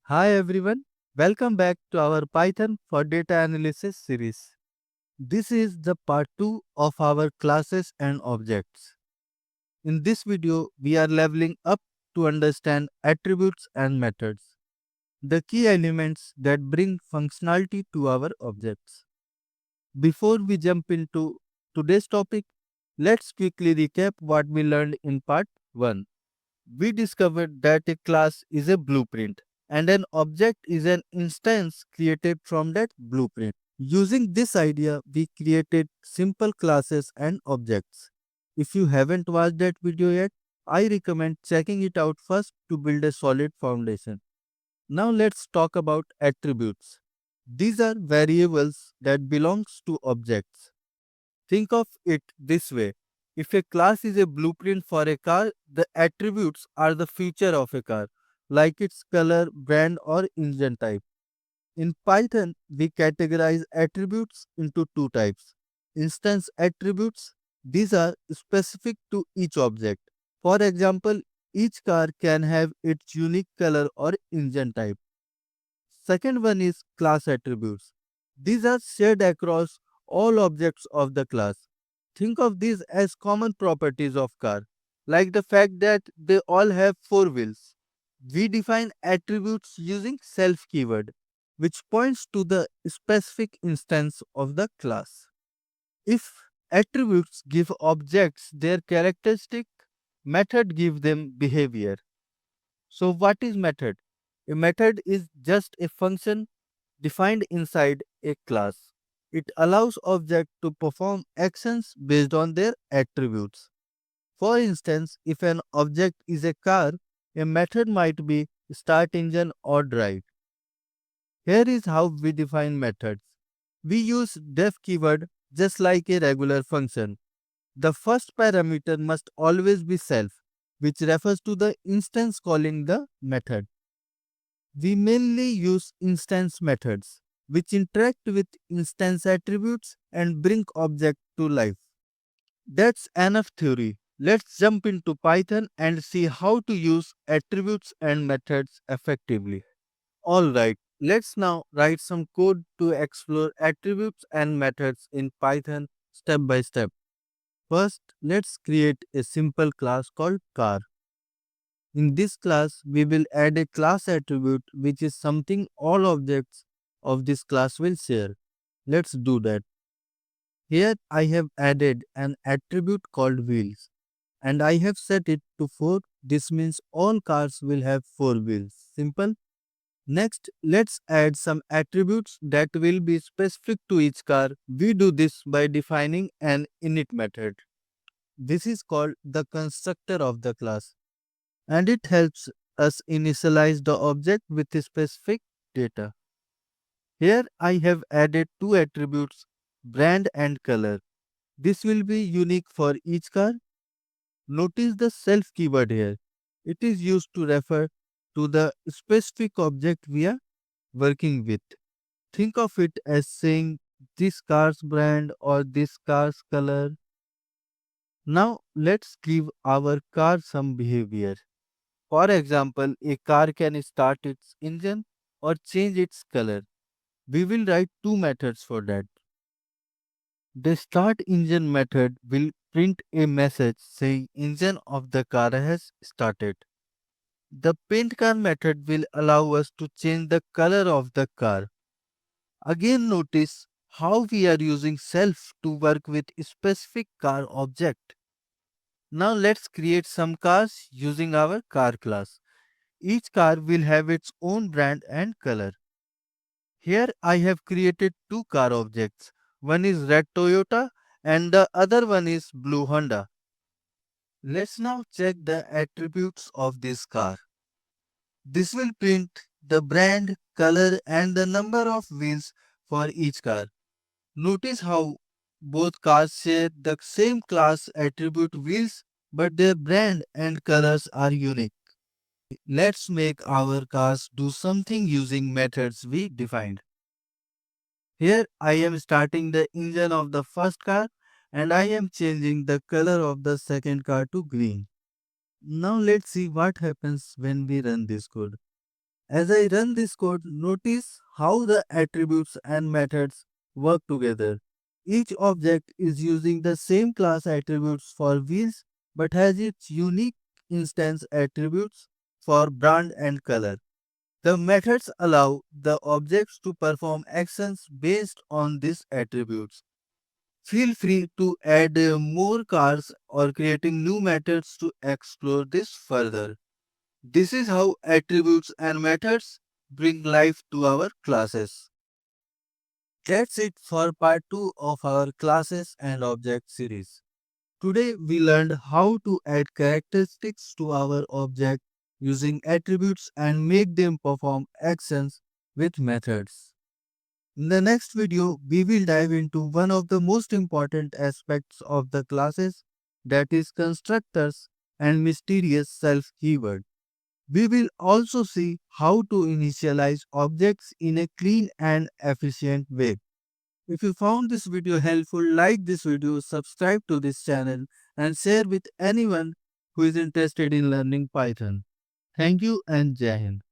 Hi everyone, welcome back to our Python for Data Analysis series. This is the part 2 of our classes and objects. In this video, we are leveling up to understand attributes and methods, the key elements that bring functionality to our objects. Before we jump into today's topic, let's quickly recap what we learned in part 1. We discovered that a class is a blueprint and an object is an instance created from that blueprint. Using this idea, we created simple classes and objects. If you haven't watched that video yet, I recommend checking it out first to build a solid foundation. Now let's talk about attributes. These are variables that belongs to objects. Think of it this way. If a class is a blueprint for a car, the attributes are the feature of a car, like its color, brand, or engine type. In Python, we categorize attributes into two types. Instance attributes, these are specific to each object. For example, each car can have its unique color or engine type. Second one is class attributes. These are shared across all objects of the class. Think of these as common properties of car, like the fact that they all have four wheels. We define attributes using self keyword, which points to the specific instance of the class. If attributes give objects their characteristic, method give them behavior. So what is method? A method is just a function defined inside a class. It allows objects to perform actions based on their attributes. For instance, if an object is a car, a method might be start engine or drive. Here is how we define methods. We use def keyword just like a regular function. The first parameter must always be self, which refers to the instance calling the method. We mainly use instance methods, which interact with instance attributes and bring object to life. That's enough theory. Let's jump into Python and see how to use attributes and methods effectively. Alright, let's now write some code to explore attributes and methods in Python step by step. First, let's create a simple class called car. In this class, we will add a class attribute which is something all objects of this class will share. Let's do that. Here I have added an attribute called wheels and I have set it to 4. This means all cars will have 4 wheels. Simple. Next, let's add some attributes that will be specific to each car. We do this by defining an init method. This is called the constructor of the class and it helps us initialize the object with specific data. Here I have added two attributes, brand and color. This will be unique for each car. Notice the self keyword here. It is used to refer to the specific object we are working with. Think of it as saying this car's brand or this car's color. Now let's give our car some behavior. For example, a car can start its engine or change its color. We will write two methods for that. The start engine method will print a message saying engine of the car has started. The paint car method will allow us to change the color of the car. Again notice how we are using self to work with a specific car object. Now let's create some cars using our car class. Each car will have its own brand and color. Here I have created two car objects. One is red Toyota and the other one is blue Honda. Let's now check the attributes of this car. This will print the brand, color and the number of wheels for each car. Notice how both cars share the same class attribute wheels but their brand and colors are unique. Let's make our cars do something using methods we defined. Here I am starting the engine of the first car and I am changing the color of the second car to green. Now let's see what happens when we run this code. As I run this code, notice how the attributes and methods work together. Each object is using the same class attributes for wheels but has its unique instance attributes for brand and color. The methods allow the objects to perform actions based on these attributes. Feel free to add more cars or creating new methods to explore this further. This is how attributes and methods bring life to our classes. That's it for part 2 of our classes and object series. Today we learned how to add characteristics to our object using attributes and make them perform actions with methods. In the next video, we will dive into one of the most important aspects of the classes, that is constructors and mysterious self-keyword. We will also see how to initialize objects in a clean and efficient way. If you found this video helpful, like this video, subscribe to this channel and share with anyone who is interested in learning Python. Thank you and Jai Hind.